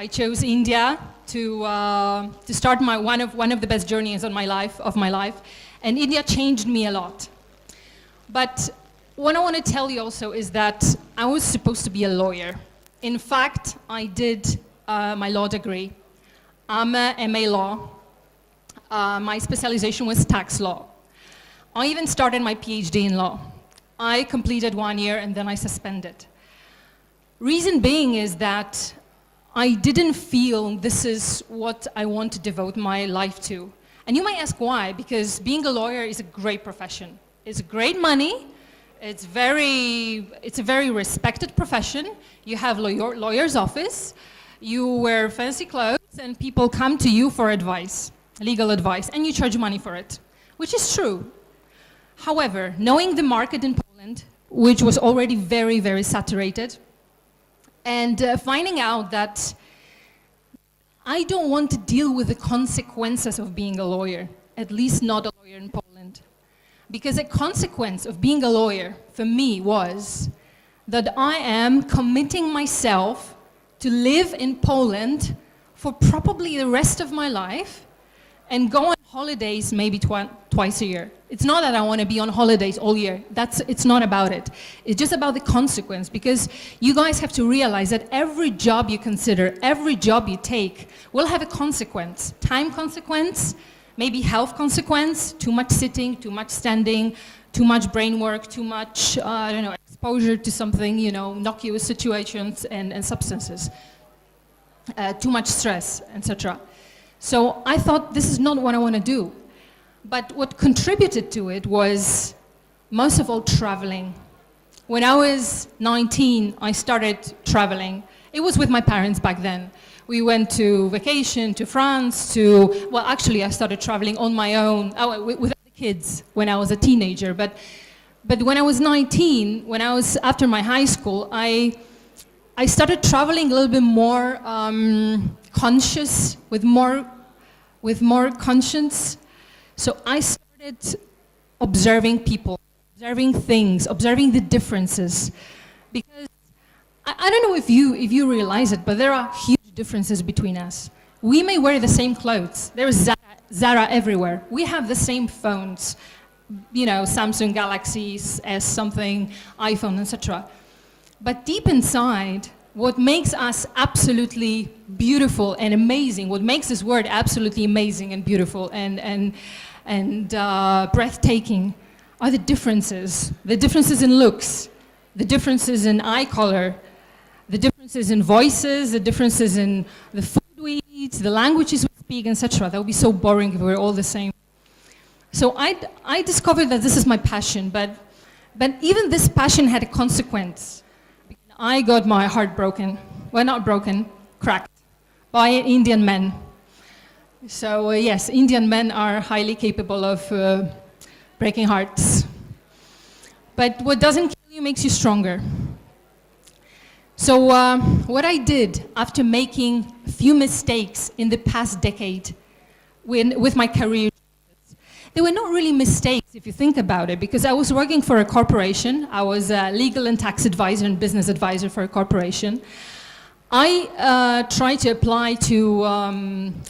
I chose India to start one of the best journeys of my life, and India changed me a lot. But what I want to tell you also is that I was supposed to be a lawyer. In fact, I did my law degree. I'm a MA law. My specialization was tax law. I even started my PhD in law. I completed 1 year and then I suspended. Reason being is that I didn't feel this is what I want to devote my life to. And you might ask why, because being a lawyer is a great profession. It's great money, it's a very respected profession. You have lawyer's office, you wear fancy clothes, and people come to you for advice, legal advice, and you charge money for it, which is true. However, knowing the market in Poland, which was already very, very saturated, and finding out that I don't want to deal with the consequences of being a lawyer, at least not a lawyer in Poland. Because a consequence of being a lawyer for me was that I am committing myself to live in Poland for probably the rest of my life and go on holidays maybe twice a year. It's not that I want to be on holidays all year. It's not about it. It's just about the consequence, because you guys have to realize that every job you consider, every job you take will have a consequence. Time consequence, maybe health consequence, too much sitting, too much standing, too much brain work, too much, I don't know, exposure to something, you know, innocuous situations and substances, too much stress, etc. So I thought, this is not what I want to do. But what contributed to it was, most of all, traveling. When I was 19, I started traveling. It was with my parents back then. We went to vacation to France, well, actually, I started traveling on my own, with the kids when I was a teenager. But when I was 19, after my high school, I started traveling a little bit more conscious, with more conscience. So I started observing people, observing things, observing the differences. Because I don't know if you realize it, but there are huge differences between us. We may wear the same clothes. There's Zara everywhere. We have the same phones, you know, Samsung Galaxy S something, iPhone, etc. But deep inside, what makes us absolutely beautiful and amazing, what makes this world absolutely amazing and beautiful and breathtaking, are the differences. The differences in looks, the differences in eye color, the differences in voices, the differences in the food we eat, the languages we speak, etc. That would be so boring if we were all the same. So I discovered that this is my passion, but even this passion had a consequence. I got my heart broken. Well, not broken, cracked by an Indian man. So yes, Indian men are highly capable of breaking hearts. But what doesn't kill you makes you stronger. So what I did after making a few mistakes in the past decade with my career, they were not really mistakes if you think about it, because I was working for a corporation. I was a legal and tax advisor and business advisor for a corporation. I tried to apply to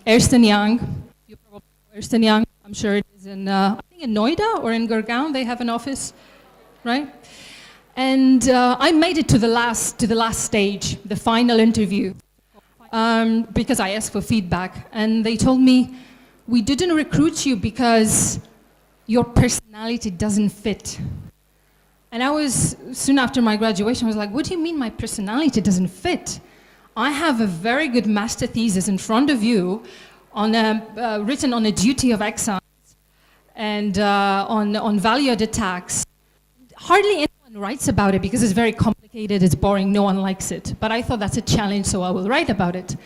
Ernst & Young. You probably know Ernst & Young. I'm sure it is in, I think in Noida or in Gurgaon. They have an office, right? And I made it to the last stage, the final interview, because I asked for feedback. And they told me, we didn't recruit you because your personality doesn't fit. And I was, soon after my graduation, I was like, what do you mean my personality doesn't fit? I have a very good master thesis in front of you, written on a duty of excellence and on value-added tax. Hardly anyone writes about it because it's very complicated, it's boring, no one likes it. But I thought that's a challenge, so I will write about it.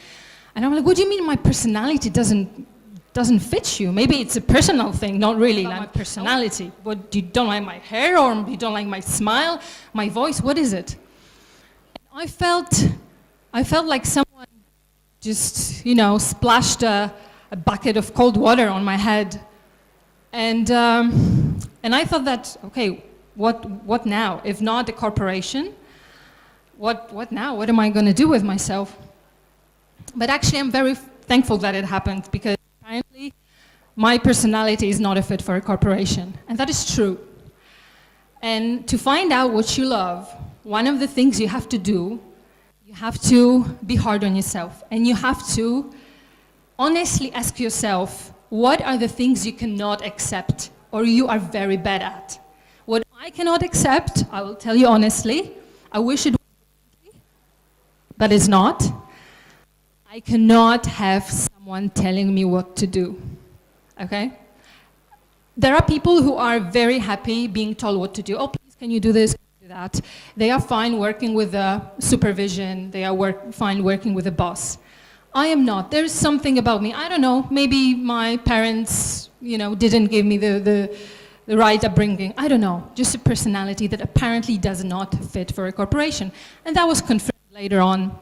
And I'm like, what do you mean my personality doesn't fit you? Maybe it's a personal thing, not really like my personality. What, you don't like my hair, or you don't like my smile, my voice, what is it? And I felt like someone just, you know, splashed a bucket of cold water on my head. And I thought that, okay, what now? If not the corporation, what now? What am I going to do with myself? But actually, I'm very thankful that it happened, because apparently my personality is not a fit for a corporation. And that is true. And to find out what you love, one of the things you have to do, you have to be hard on yourself. And you have to honestly ask yourself, what are the things you cannot accept or you are very bad at? What I cannot accept, I will tell you honestly, I wish it was differently, but it's not. I cannot have someone telling me what to do, okay? There are people who are very happy being told what to do. Oh, please, can you do this, can you do that? They are fine working with the supervision. They are fine working with the boss. I am not. There's something about me. I don't know. Maybe my parents, didn't give me the right upbringing. I don't know. Just a personality that apparently does not fit for a corporation. And that was confirmed later on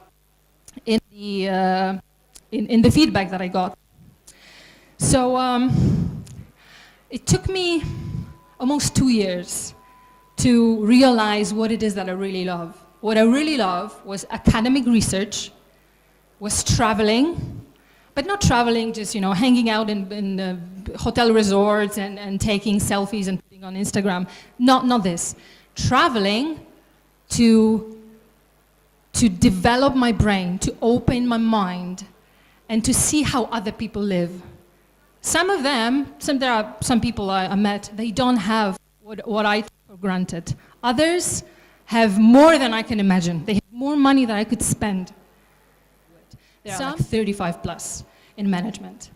in the feedback that I got. So it took me almost 2 years to realize what it is that I really love. What I really love was academic research, was traveling, but not traveling just, hanging out in hotel resorts and taking selfies and putting on Instagram. Not this. Traveling to develop my brain, to open my mind, and to see how other people live. There are some people I met, they don't have what I take for granted. Others have more than I can imagine. They have more money than I could spend. There are like 35 plus in management.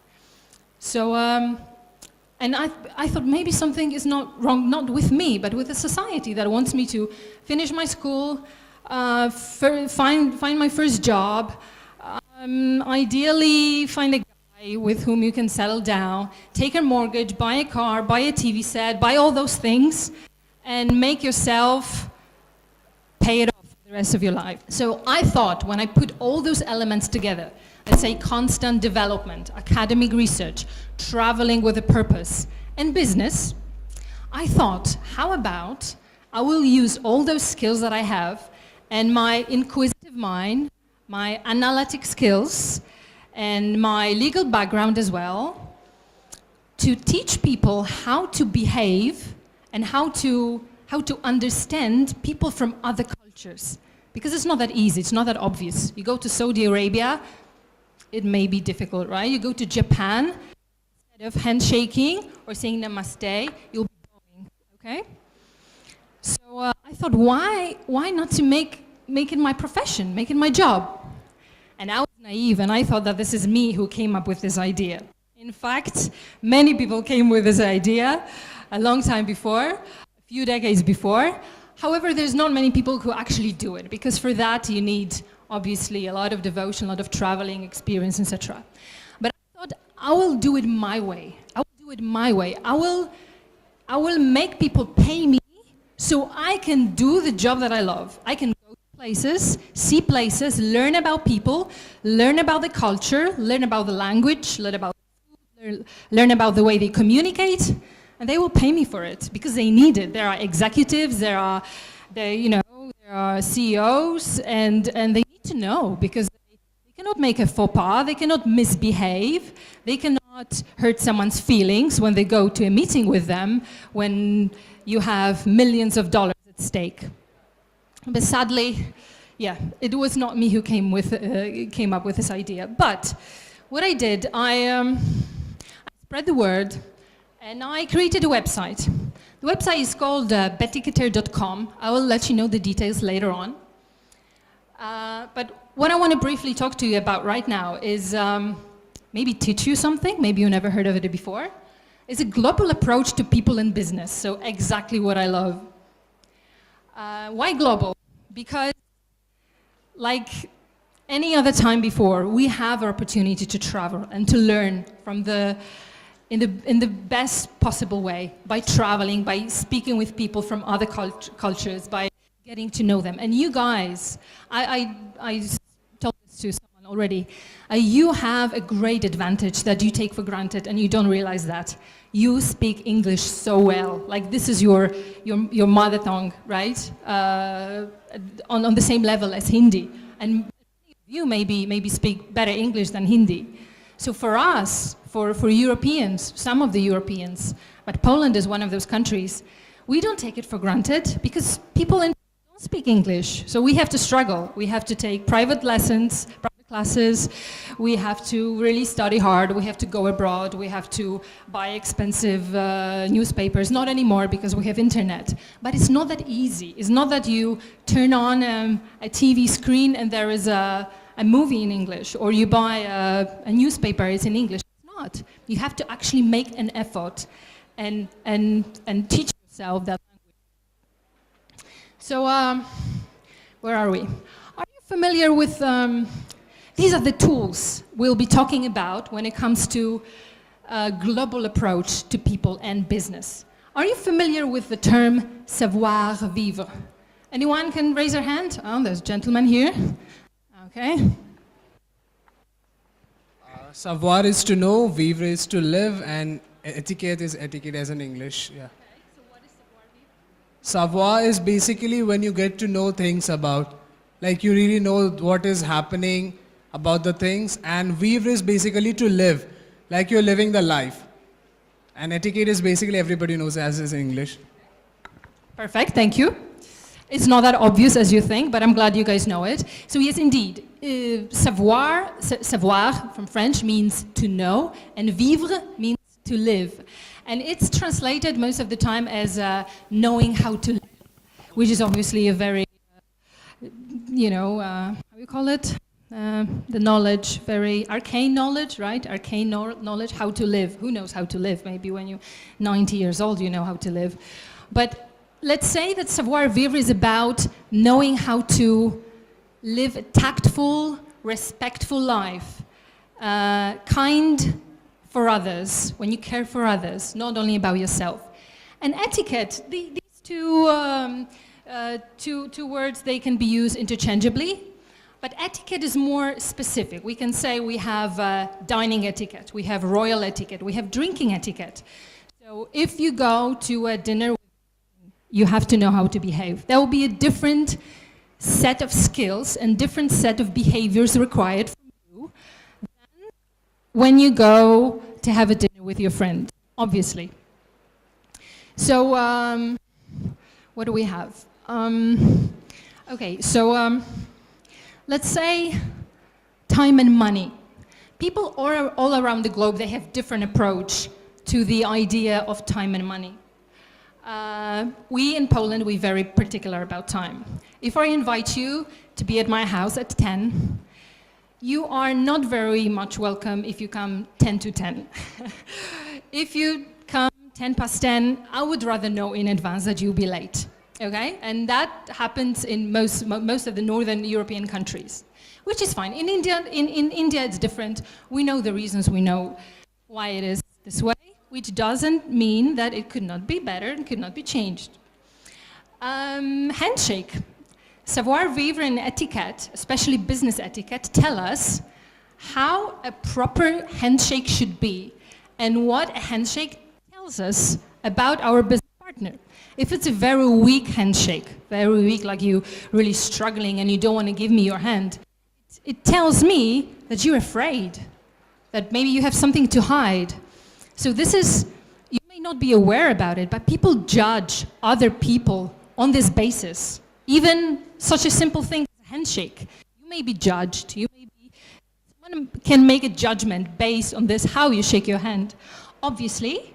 So, and I thought maybe something is not wrong, not with me, but with the society that wants me to finish my school, find my first job, ideally find a guy with whom you can settle down, take a mortgage, buy a car, buy a TV set, buy all those things, and make yourself pay it off for the rest of your life. So I thought when I put all those elements together, let's say constant development, academic research, traveling with a purpose, and business, I thought, how about I will use all those skills that I have and my inquisitive mind, my analytic skills, and my legal background as well, to teach people how to behave and how to understand people from other cultures. Because it's not that easy, it's not that obvious. You go to Saudi Arabia, it may be difficult, right? You go to Japan, instead of handshaking or saying namaste, you'll be bowing, okay? So I thought, why not to make it my profession, make it my job? And I was naive, and I thought that this is me who came up with this idea. In fact, many people came with this idea a long time before, a few decades before. However, there's not many people who actually do it, because for that you need, obviously, a lot of devotion, a lot of traveling experience, etc. But I thought, I will do it my way. I will do it my way. I will make people pay me so I can do the job that I love. I can go to places, see places, learn about people, learn about the culture, learn about the language, learn about food, learn about the way they communicate, and they will pay me for it because they need it. There are executives, there are CEOs, and they need to know, because they cannot make a faux pas, they cannot misbehave, they cannot hurt someone's feelings when they go to a meeting with them when you have millions of dollars at stake. But sadly, yeah, it was not me who came up with this idea. But what I did, I spread the word, and I created a website. The website is called bettyketer.com. I will let you know the details later on. But what I want to briefly talk to you about right now is maybe teach you something, maybe you never heard of it before. It's a global approach to people in business, so exactly what I love. Why global? Because like any other time before, we have our opportunity to travel and to learn from in the best possible way, by traveling, by speaking with people from other cultures, by getting to know them. And you guys, I told this to someone already, you have a great advantage that you take for granted and you don't realize that. You speak English so well, like this is your mother tongue, right? On the same level as Hindi. And you maybe speak better English than Hindi. So for us, for Europeans, some of the Europeans, but Poland is one of those countries, we don't take it for granted because people don't speak English. So we have to struggle. We have to take private lessons, private classes. We have to really study hard. We have to go abroad. We have to buy expensive newspapers. Not anymore because we have internet. But it's not that easy. It's not that you turn on a TV screen and there is a movie in English, or you buy a newspaper, it's in English. It's not. You have to actually make an effort and teach yourself that language. So, where are we? Are you familiar with, these are the tools we'll be talking about when it comes to a global approach to people and business. Are you familiar with the term savoir-vivre? Anyone can raise their hand? Oh, there's a gentleman here. Okay. Savoir is to know, vivre is to live, and etiquette is etiquette as in English. Yeah. Okay, so what is savoir-vivre? Savoir is basically when you get to know things about, like you really know what is happening about the things, and vivre is basically to live, like you're living the life. And etiquette is basically everybody knows as is in English. Perfect, thank you. It's not that obvious as you think, but I'm glad you guys know it. So yes, indeed, savoir from French means to know, and vivre means to live. And it's translated most of the time as knowing how to live, which is obviously a very, how do you call it? The knowledge, very arcane knowledge, right? Arcane knowledge, how to live. Who knows how to live? Maybe when you're 90 years old, you know how to live. But let's say that savoir-vivre is about knowing how to live a tactful, respectful life, kind for others, when you care for others, not only about yourself. And etiquette, these two words, they can be used interchangeably, but etiquette is more specific. We can say we have dining etiquette, we have royal etiquette, we have drinking etiquette. So if you go to a dinner, you have to know how to behave. There will be a different set of skills and different set of behaviors required from you than when you go to have a dinner with your friend, obviously. So, what do we have? Okay, so let's say time and money. People all around the globe, they have different approach to the idea of time and money. We in Poland, we're very particular about time. If I invite you to be at my house at 10, you are not very much welcome if you come 10 to 10. If you come 10 past 10, I would rather know in advance that you'll be late, okay? And that happens in most of the Northern European countries, which is fine. In India, it's different. We know the reasons, we know why it is this way, which doesn't mean that it could not be better and could not be changed. Handshake. Savoir-vivre and etiquette, especially business etiquette, tell us how a proper handshake should be and what a handshake tells us about our business partner. If it's a very weak handshake, very weak, like you really struggling and you don't want to give me your hand, it tells me that you're afraid, that maybe you have something to hide. So this is, you may not be aware about it, but people judge other people on this basis. Even such a simple thing as a handshake. You may be judged. Someone can make a judgment based on this, how you shake your hand. Obviously,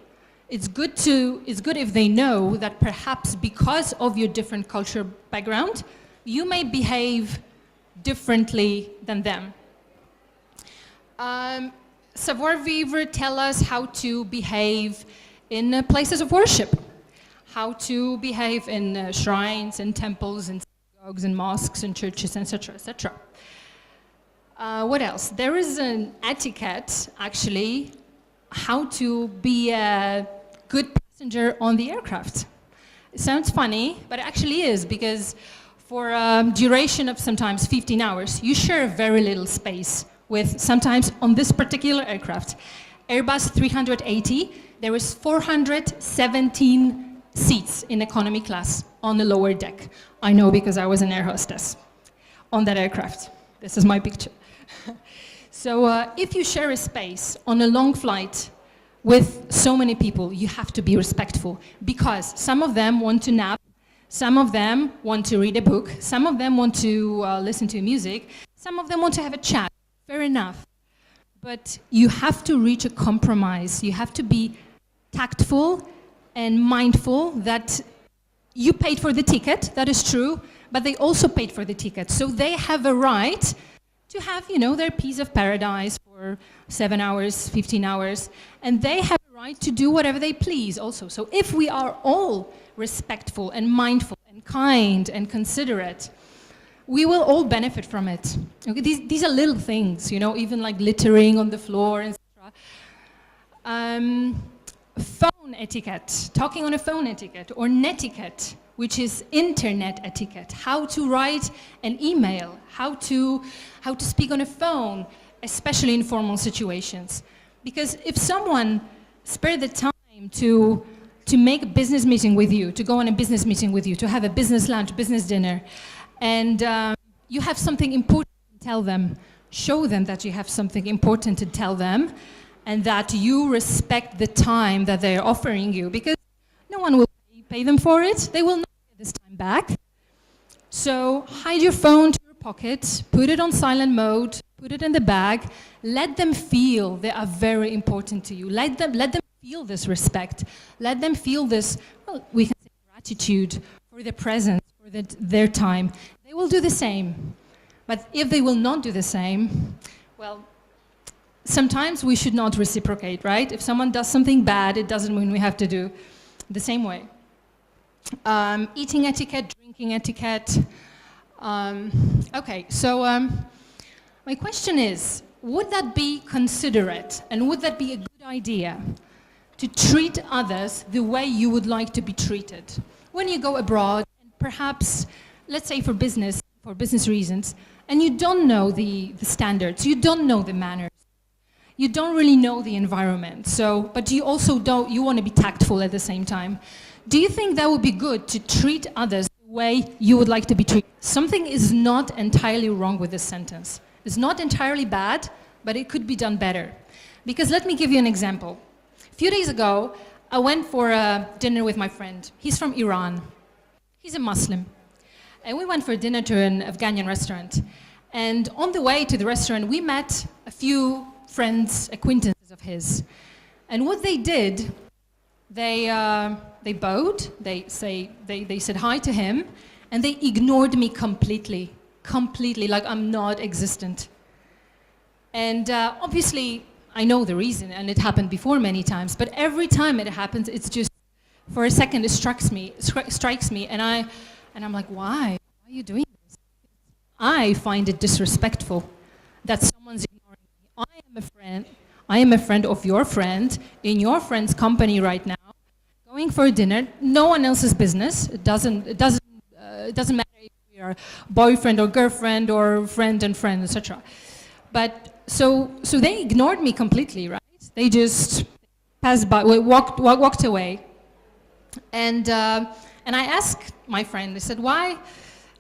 it's good if they know that perhaps because of your different cultural background, you may behave differently than them. Savoir-vivre tell us how to behave in places of worship, how to behave in shrines and temples and synagogues and mosques and churches, etc., etc. What else? There is an etiquette, actually, how to be a good passenger on the aircraft. It sounds funny, but it actually is, because for a duration of sometimes 15 hours, you share very little space with, sometimes on this particular aircraft, Airbus 380, there is 417 seats in economy class on the lower deck. I know because I was an air hostess on that aircraft. This is my picture. So if you share a space on a long flight with so many people, you have to be respectful, because some of them want to nap, some of them want to read a book, some of them want to listen to music, some of them want to have a chat. Fair enough. But you have to reach a compromise. You have to be tactful and mindful that you paid for the ticket, that is true, but they also paid for the ticket. So they have a right to have, you know, their piece of paradise for 7 hours, 15 hours, and they have a right to do whatever they please also. So if we are all respectful and mindful and kind and considerate, we will all benefit from it. Okay, these are little things, you know, even like littering on the floor, etc. Phone etiquette, talking on a phone etiquette, or netiquette, which is internet etiquette, how to write an email, how to speak on a phone, especially in formal situations. Because if someone spared the time to make a business meeting with you, to go on a business meeting with you, to have a business lunch, business dinner, and you have something important to tell them, show them that you have something important to tell them, and that you respect the time that they're offering you, because no one will pay them for it. They will not get this time back. So hide your phone to your pocket, put it on silent mode, put it in the bag, let them feel they are very important to you. Let them feel this respect. Let them feel this, well, we can say gratitude for their presence, for their time. They will do the same. But if they will not do the same, well, sometimes we should not reciprocate, right? If someone does something bad, it doesn't mean we have to do the same way. Eating etiquette, drinking etiquette. Okay, so my question is, would that be considerate, and would that be a good idea to treat others the way you would like to be treated? When you go abroad, and perhaps, let's say for business reasons, and you don't know the standards, you don't know the manners, you don't really know the environment, but you also you want to be tactful at the same time. Do you think that would be good to treat others the way you would like to be treated? Something is not entirely wrong with this sentence. It's not entirely bad, but it could be done better. Because let me give you an example. A few days ago, I went for a dinner with my friend. He's from Iran. He's a Muslim. And we went for dinner to an Afghani restaurant. And on the way to the restaurant, we met a few friends, acquaintances of his. And what they did, they bowed, they said hi to him, and they ignored me completely, like I'm not existent. And obviously, I know the reason, and it happened before many times, but every time it happens, it's just, for a second, it strikes me, and I'm like, why? Why are you doing this? I find it disrespectful that someone's ignoring me. I am a friend of your friend, in your friend's company right now, going for a dinner, no one else's business. It doesn't matter if we are boyfriend or girlfriend or friend and friend, etc. But so they ignored me completely, right? They just passed by, walked away, and I asked my friend. They said, "Why?"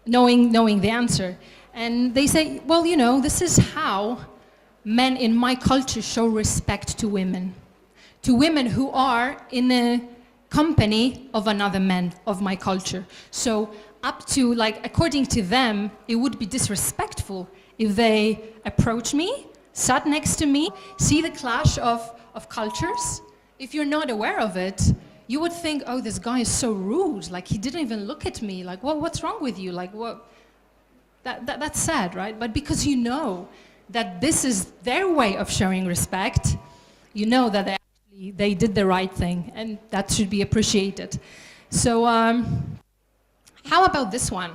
Knowing the answer, and they say, "Well, you know, this is how men in my culture show respect to women who are in a company of another man of my culture. So up to, like, according to them, it would be disrespectful if they approach me, sat next to me, see the clash of cultures. If you're not aware of it, you would think, oh, this guy is so rude, like he didn't even look at me, like, well, what's wrong with you? Like, what? That's sad, right? But because you know that this is their way of showing respect, you know that they did the right thing, and that should be appreciated. So how about this one?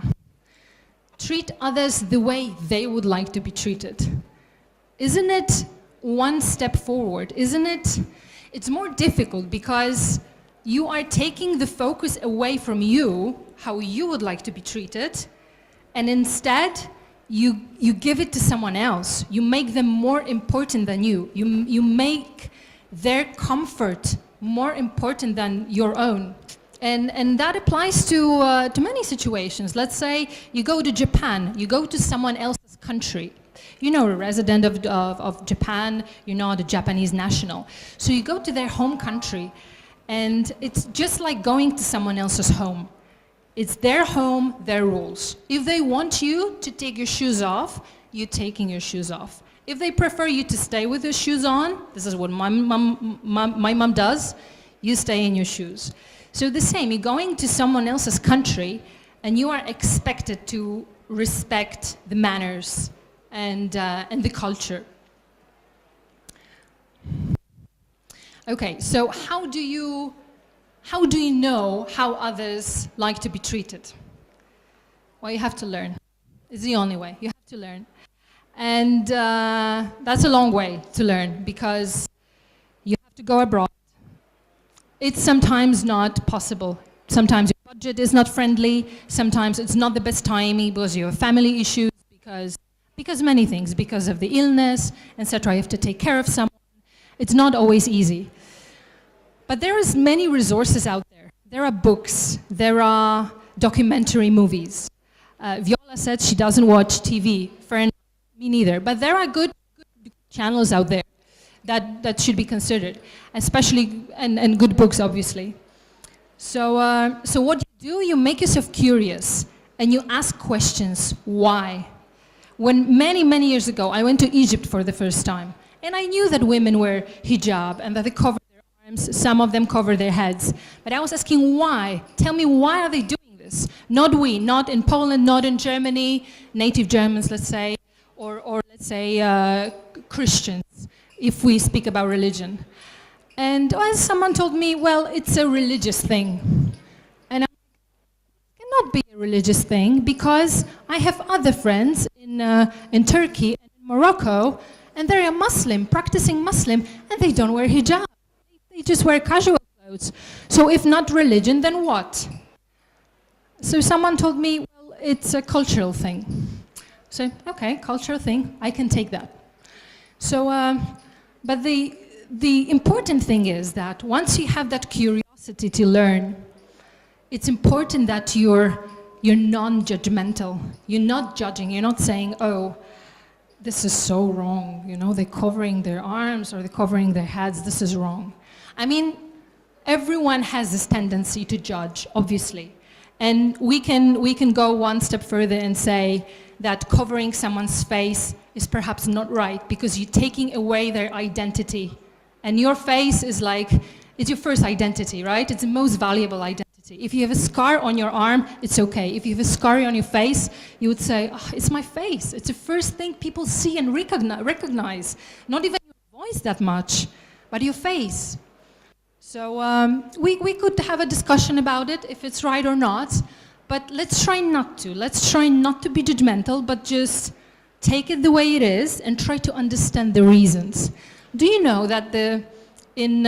Treat others the way they would like to be treated. Isn't it one step forward? Isn't it? It's more difficult because you are taking the focus away from you, how you would like to be treated, and instead you give it to someone else. You make them more important than you. You make their comfort more important than your own. And that applies to many situations. Let's say you go to Japan, you go to someone else's else's country. You're not a resident of Japan, you're not a Japanese national. So you go to their home country, and it's just like going to someone else's home. It's their home, their rules. If they want you to take your shoes off, you're taking your shoes off. If they prefer you to stay with your shoes on, this is what my mom does, you stay in your shoes. So the same, you're going to someone else's country, and you are expected to respect the manners and the culture. Okay, so how do you know how others like to be treated? Well, you have to learn. It's the only way. You have to learn. And that's a long way to learn, because you have to go abroad. It's sometimes not possible. Sometimes your budget is not friendly. Sometimes it's not the best timing because you have family issues, because many things, because of the illness, etc. You have to take care of someone. It's not always easy. But there is many resources out there. There are books. There are documentary movies. Viola said she doesn't watch TV. Fair enough. Me neither. But there are good channels out there that should be considered, especially, and good books, obviously. So what you do, you make yourself curious, and you ask questions. Why? When many years ago, I went to Egypt for the first time, and I knew that women wear hijab and that they cover their arms, some of them cover their heads. But I was asking why? Tell me, why are they doing this? Not we, not in Poland, not in Germany, native Germans, let's say, or let's say Christians, if we speak about religion. And someone told me, well, it's a religious thing. And it cannot be a religious thing, because I have other friends in Turkey and in Morocco, and they're a Muslim, practicing Muslim, and they don't wear hijab. They just wear casual clothes. So if not religion, then what? So someone told me, well, it's a cultural thing. So, okay, cultural thing, I can take that. So, but the important thing is that once you have that curiosity to learn, it's important that you're non-judgmental. You're not judging. You're not saying, oh, this is so wrong. You know, they're covering their arms or they're covering their heads. This is wrong. I mean, everyone has this tendency to judge, obviously. And we can go one step further and say that covering someone's face is perhaps not right, because you're taking away their identity. And your face is like, it's your first identity, right? It's the most valuable identity. If you have a scar on your arm, it's okay. If you have a scar on your face, you would say, oh, it's my face. It's the first thing people see and recognize. Not even your voice that much, but your face. So we could have a discussion about it, if it's right or not, but let's try not to. Let's try not to be judgmental, but just take it the way it is and try to understand the reasons. Do you know that in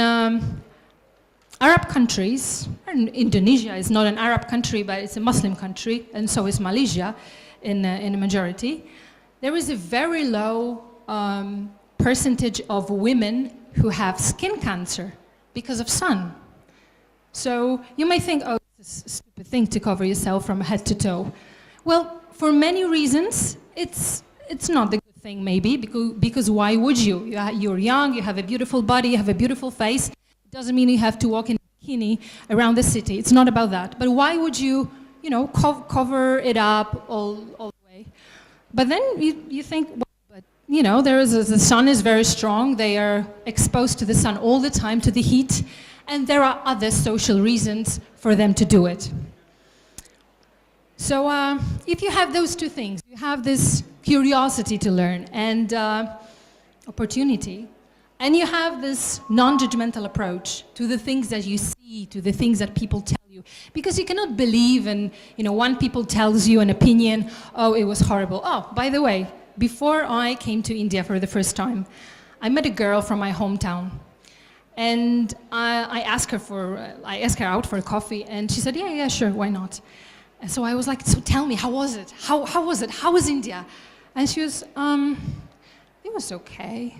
Arab countries, and Indonesia is not an Arab country, but it's a Muslim country, and so is Malaysia in a majority, there is a very low percentage of women who have skin cancer because of sun. So you may think, oh, it's a stupid thing to cover yourself from head to toe. Well, for many reasons, it's not the good thing, maybe, because why would you? You're young, you have a beautiful body, you have a beautiful face. It doesn't mean you have to walk in a bikini around the city. It's not about that. But why would you, cover it up all the way? But then you think, well, but, the sun is very strong. They are exposed to the sun all the time, to the heat. And there are other social reasons for them to do it. So if you have those two things, you have this curiosity to learn and opportunity, and you have this non-judgmental approach to the things that you see, to the things that people tell you. Because you cannot believe in, one people tells you an opinion, oh, it was horrible. Oh, by the way, before I came to India for the first time, I met a girl from my hometown. And I asked her out for a coffee, and she said, yeah, sure, why not? And so I was like, so tell me, how was it? How was it? How was India? And she was, it was okay.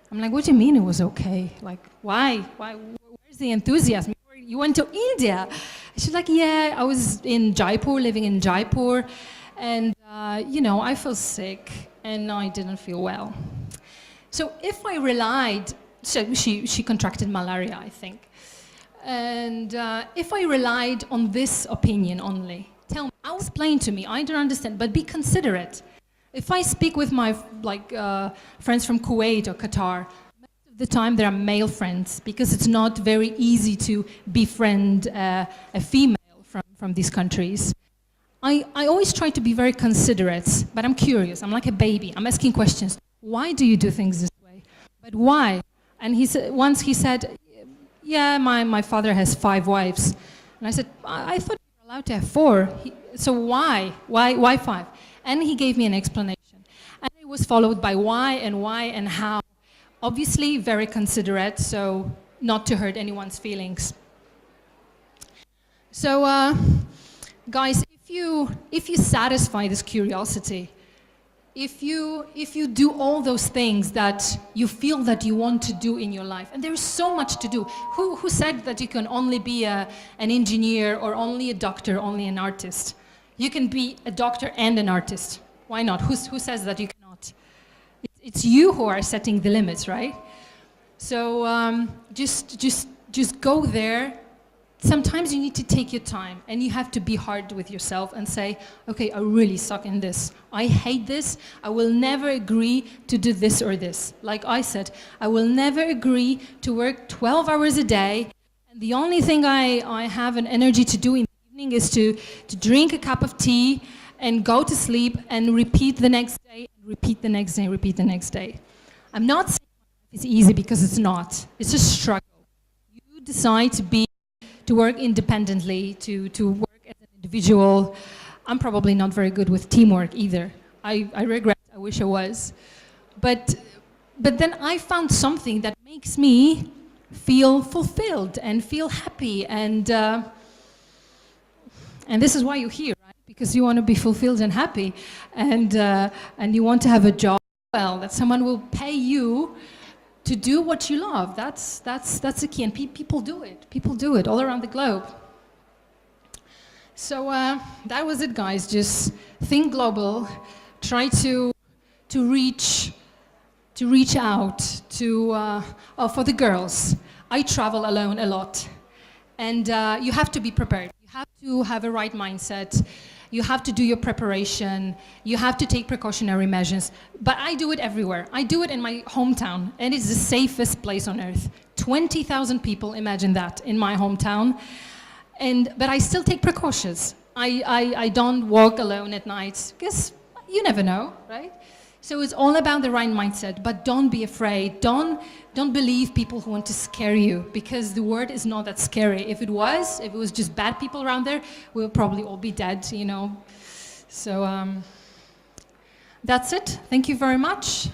I'm like, what do you mean it was okay? Like, why? Where's the enthusiasm? You went to India. And she's like, yeah, I was in Jaipur, living in Jaipur, and you know, I feel sick and I didn't feel well. So if I relied, so she contracted malaria, I think. And if I relied on this opinion only, tell me, explain to me, I don't understand, but be considerate. If I speak with my friends from Kuwait or Qatar, most of the time they are male friends because it's not very easy to befriend a female from these countries. I always try to be very considerate, but I'm curious. I'm like a baby. I'm asking questions. Why do you do things this way? But why? And once he said, yeah, my father has 5 wives. And I said, I thought you were allowed to have 4. So why? Why 5? And he gave me an explanation. And it was followed by why and how. Obviously very considerate, so not to hurt anyone's feelings. So guys, if you satisfy this curiosity, if you do all those things that you feel that you want to do in your life, and there's so much to do. Who said that you can only be an engineer or only a doctor, only an artist? You can be a doctor and an artist. Why not? Who says that you cannot? It's you who are setting the limits, right? So just go there. Sometimes you need to take your time and you have to be hard with yourself and say, okay, I really suck in this. I hate this. I will never agree to do this or this. Like I said, I will never agree to work 12 hours a day. And the only thing I have an energy to do in the evening is to drink a cup of tea and go to sleep and repeat the next day, repeat the next day, repeat the next day. I'm not saying it's easy because it's not. It's a struggle. You decide to work independently, to work as an individual. I'm probably not very good with teamwork either. I regret, I wish I was. But then I found something that makes me feel fulfilled and feel happy. And this is why you're here, right? Because you want to be fulfilled and happy. And you want to have a job, well, that someone will pay you to do what you love. That's the key, and people do it. People do it all around the globe. So that was it, guys. Just think global. Try to reach out to for the girls. I travel alone a lot, and you have to be prepared. You have to have a right mindset. You have to do your preparation. You have to take precautionary measures. But I do it everywhere. I do it in my hometown, and it's the safest place on earth. 20,000 people, imagine that, in my hometown. But I still take precautions. I don't walk alone at night, because you never know, right? So it's all about the right mindset, but don't be afraid. Don't believe people who want to scare you, because the world is not that scary. If it was just bad people around there, we'll probably all be dead, you know. So that's it. Thank you very much.